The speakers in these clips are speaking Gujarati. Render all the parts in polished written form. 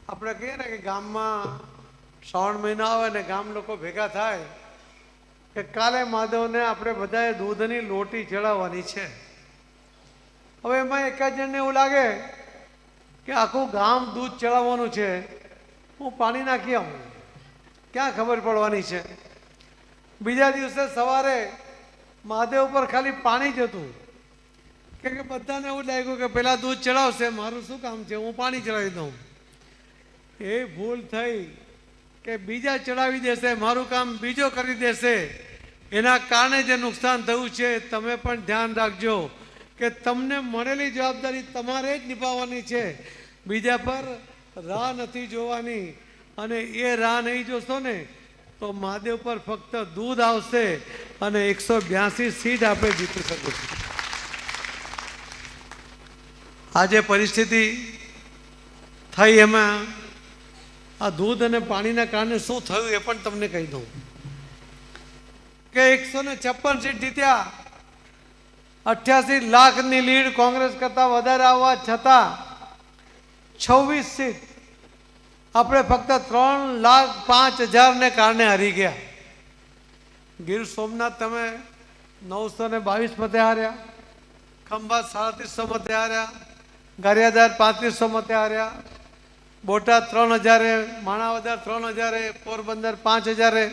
આપણે કહીએ ને કે ગામમાં શ્રાવણ મહિનો આવે ને ગામ લોકો ભેગા થાય કે કાલે માધવને આપણે બધાએ દૂધની લોટી ચડાવવાની છે. હવે એમાં એક જ જણને એવું લાગે કે આખું ગામ દૂધ ચડાવવાનું છે, હું પાણી નાખી આવું, ક્યાં ખબર પડવાની છે. બીજા દિવસે સવારે મહાદેવ પર ખાલી પાણી જ હતું કે બધાને એવું લાગ્યું કે પેલા દૂધ ચડાવશે, મારું શું કામ છે, હું પાણી ચડાવી દઉં. એ ભૂલ થઈ કે બીજા ચડાવી દેશે, મારું કામ બીજો કરી દેશે. એના કારણે જે નુકસાન થયું છે તમે પણ ધ્યાન રાખજો કે તમને મળેલી જવાબદારી તમારે જ નિભાવવાની છે, બીજા પર રાહ નથી જોવાની. અને એ રાહ નહીં જોશો ને તો મહાદેવ પર ફક્ત દૂધ આવશે અને 182 સીટ આપણે જીતી શકીશું. આજે પરિસ્થિતિ થઈ એમાં આ દૂધ અને પાણીના કારણે શું થયું એ પણ તમને કહી દઉં કે 156 સીટ જીત્યા, 88 લાખની લીડ કોંગ્રેસ કરતા વધારે આવવા છતાં 26 સીટ આપણે ફક્ત 3,05,000 ને કારણે હારી ગયા. ગીર સોમનાથ તમે 922 મતે હાર્યા, ખંભાત 3700 મતે હાર્યા, ગારિયાધાર 3500 મતે હાર્યા, બોટાદ 3000, માણાવદર 3000, પોરબંદર 5000,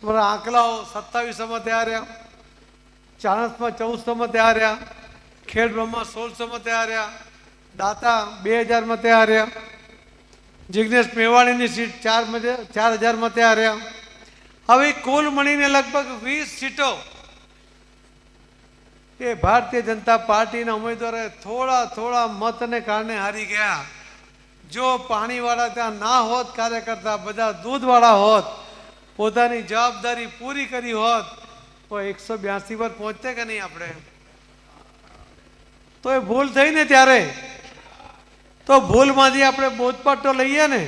તમારા આંકલાઓ 2700 મતે હાર્યા, ચાણસમાં 1400 મતે હાર્યા, ખેડબ્રહ્મા 1600 મતે હાર્યા, દાતા 2000 મતે હાર્યા, જિગ્નેશ મેવાણીની સીટ 4000 મતે હાર્યા. હવે કુલ મળીને લગભગ 20 સીટો એ ભારતીય જનતા પાર્ટીના ઉમેદવારો થોડા મતને કારણે હારી ગયા. જો પાણીવાળા ત્યાં ના હોત, કાર્યકર્તા બધા દૂધવાળા હોત, પોતાની જવાબદારી પૂરી કરી હોત તો 182 પર પહોંચતે કે નહીં આપણે? તો એ ભૂલ થઈ ને ત્યારે તો ભૂલમાંથી આપણે બોધપાઠ તો લઈએ ને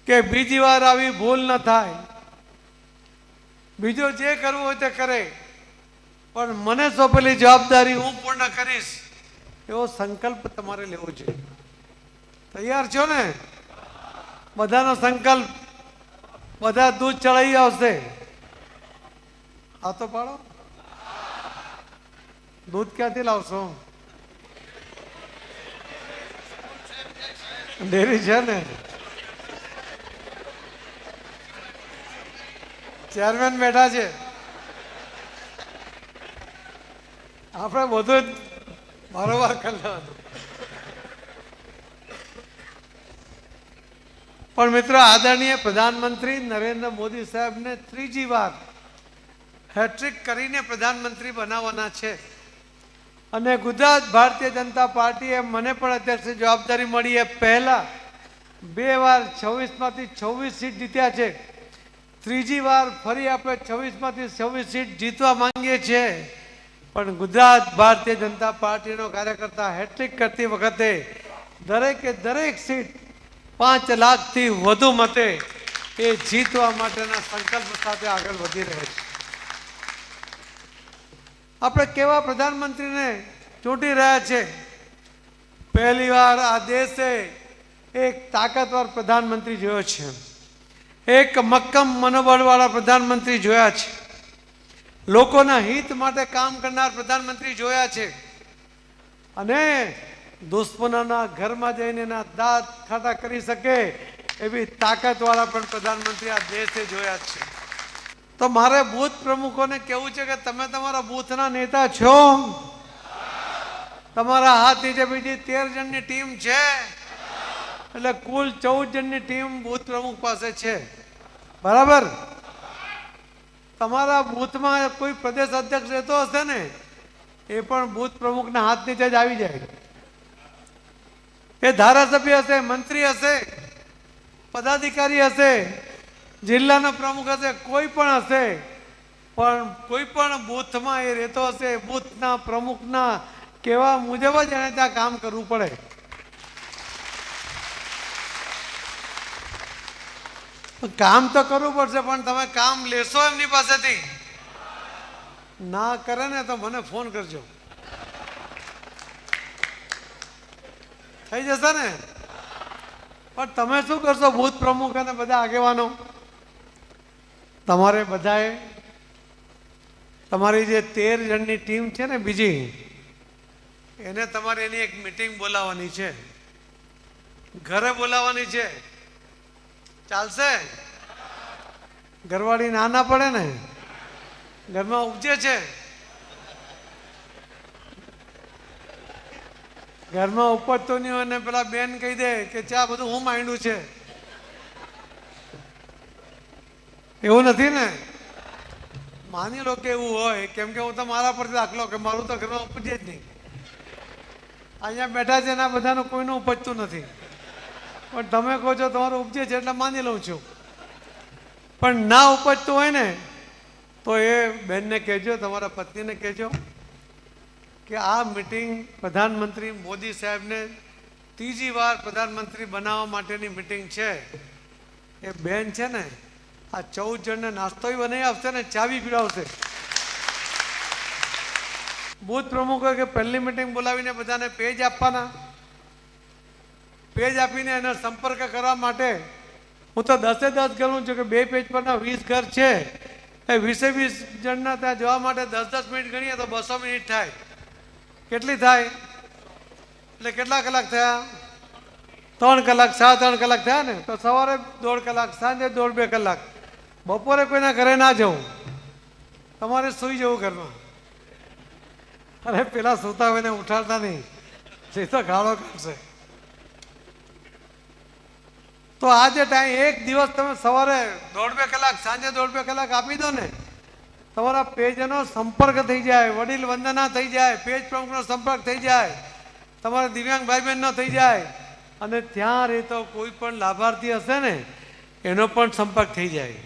કે બીજી વાર આવી ભૂલ ન થાય. બીજો જે કરવું હોય તે કરે, પણ મને સોંપેલી જવાબદારી હું પૂર્ણ કરીશ એવો સંકલ્પ તમારે લેવો જોઈએ. તૈયાર છો ને? બધાનો સંકલ્પ, બધા દૂધ ચડાવી આવશે. આ તો પાડો, દૂધ ક્યાંથી લાવશો? ડેરી છે ને? ચેરમેન બેઠા છે, આપણે બધું જ બરોબર કરી લેવાનું. પણ મિત્રો, આદરણીય પ્રધાનમંત્રી નરેન્દ્ર મોદી સાહેબને ત્રીજી વાર હેટ્રિક કરીને પ્રધાનમંત્રી બનાવવાના છે. અને ગુજરાત ભારતીય જનતા પાર્ટીએ મને પણ અધ્યક્ષની જવાબદારી મળી એ પહેલા 2 વાર 26માંથી 26 સીટ જીત્યા છે. ત્રીજી વાર ફરી આપણે 26માંથી 26 સીટ જીતવા માંગીએ છીએ. પણ ગુજરાત ભારતીય જનતા પાર્ટીનો કાર્યકર્તા હેટ્રિક કરતી વખતે દરેક સીટ 5 લાખથી વધુ મતે એ જીતવા માટેના સંકલ્પ સાથે આગળ વધી રહે છે. આપણે કેવા પ્રધાનમંત્રીને ચૂંટી રહ્યા છે? પહેલી વાર આ દેશે એક તાકાતવર પ્રધાનમંત્રી જોયો છે, એક મક્કમ મનોબળવાળા પ્રધાનમંત્રી જોયા છે, લોકોના હિત માટે કામ કરનાર પ્રધાનમંત્રી જોયા છે, અને દુશ્મનોના ઘરમાં જઈને એના દાંત ખાટા કરી શકે એવી તાકાતવાળા પણ પ્રધાનમંત્રી આ દેશે જોયા છે. તો મારે બૂથ પ્રમુખોને કહેવું છે કે તમે તમારા બૂથના નેતા છો. તમારા હાથ નીચે બીજી 13 જણની ટીમ છે, એટલે કુલ 14 જણની ટીમ બૂથ પ્રમુખ પાસે છે. બરાબર? તમારા બૂથમાં કોઈ પ્રદેશ અધ્યક્ષ રહેતો હશે ને, એ પણ બૂથ પ્રમુખના હાથ નીચે જ આવી જાય. એ ધારાસભ્ય હશે, મંત્રી હશે, પદાધિકારી હશે, જિલ્લાનો પ્રમુખ હશે, કોઈ પણ હશે, પણ કોઈ પણ બૂથમાં એ રહેતો હશે, બૂથના પ્રમુખના કહેવા મુજબ જ એને ત્યાં કામ કરવું પડે. કામ તો કરવું પડશે, પણ તમે કામ લેશો એમની પાસેથી? ના કરે ને તો મને ફોન કરજો, થઈ જશે ને? પણ તમે શું કરશો બૂથ પ્રમુખ અને બધા આગેવાનો? તમારે બધાએ તમારી જે 13 જણની ટીમ છે ને બીજી, એને તમારે એની એક મીટિંગ બોલાવવાની છે, ઘરે બોલાવવાની છે. ચાલશે? ઘરવાળી ના પડે ને? ઘરમાં ઉપજે છે? ઘરમાં ઉપજતો નહીં હોય ને પેલા બેન કહી દે કે ચા બધું હું માંડ્યું છે, એવું નથી ને? માની લો કે એવું હોય, કેમ કે હું તો મારા પરથી દાખલો કે મારું તો ઘરમાં ઉપજે જ નહીં. અહીંયા બેઠા છે ને બધાનું કોઈનું ઉપજતું નથી, પણ તમે કહો છો તમારું ઉપજે છે એટલે માની લઉં છું. પણ ના ઉપજતું હોય ને તો એ બેનને કહેજો, તમારા પત્નીને કહેજો કે આ મિટિંગ પ્રધાનમંત્રી મોદી સાહેબને 3જી વાર પ્રધાનમંત્રી બનાવવા માટેની મિટિંગ છે. એ બેન છે ને આ 14 જણને નાસ્તોય બનાવી આપશે ને ચાવી પીવડાવશે. બૂથ પ્રમુખો કે પહેલી મિટિંગ બોલાવીને બધાને પેજ આપવાના, પેજ આપીને એને સંપર્ક કરવા માટે હું તો 10 કરું છું કે 2 પેજ પરના 20 ઘર છે, એ 20 જણના ત્યાં જવા માટે 10 મિનિટ ગણીએ તો 200 મિનિટ થાય. કેટલી થાય? એટલે કેટલા કલાક થયા? 3 કલાક, 3.5 કલાક થયા ને? તો સવારે 1.5 કલાક, સાંજે 1.5-2 કલાક. બપોરે કોઈના ઘરે ના જવું, તમારે સૂઈ જવું ઘરમાં. અરે પેલા સૂતા હોય ને ઉઠાડતા નહીં, એ તો ગાળો કાઢશે. તો આ જે ટાઈમ એક દિવસ તમે સવારે 1.5-2 કલાક, સાંજે 1.5-2 કલાક આપી દો ને, તમારા પેજનો સંપર્ક થઈ જાય, વડીલ વંદના થઈ જાય, પેજ પ્રમુખનો સંપર્ક થઈ જાય, તમારા દિવ્યાંગ ભાઈ બહેનનો થઈ જાય, અને ત્યાં રહેતો કોઈ પણ લાભાર્થી હશે ને એનો પણ સંપર્ક થઈ જાય.